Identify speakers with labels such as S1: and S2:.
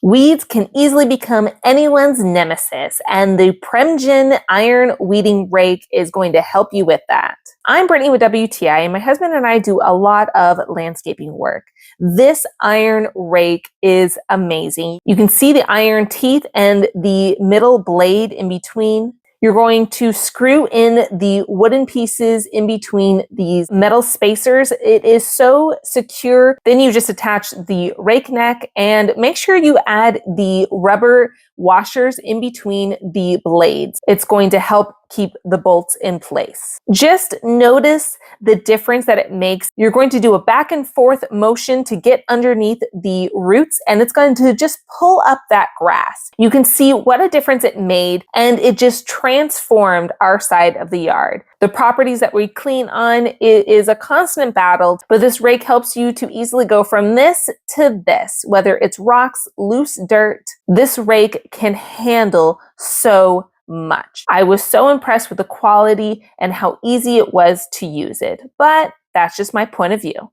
S1: Weeds can easily become anyone's nemesis, and the PREMJIN iron weeding rake is going to help you with that. I'm Brittany with WTI, and my husband and I do a lot of landscaping work. This iron rake is amazing. You can see the iron teeth and the middle blade in between. You're going to screw in the wooden pieces in between these metal spacers. It is so secure. Then you just attach the rake neck and make sure you add the rubber washers in between the blades. It's going to help keep the bolts in place. Just notice the difference that it makes. You're going to do a back and forth motion to get underneath the roots, and it's going to just pull up that grass. You can see what a difference it made, and it just transformed our side of the yard. The properties that we clean on, it is a constant battle, but this rake helps you to easily go from this to this, whether it's rocks, loose dirt. This rake can handle so much. I was so impressed with the quality and how easy it was to use it, but that's just my point of view.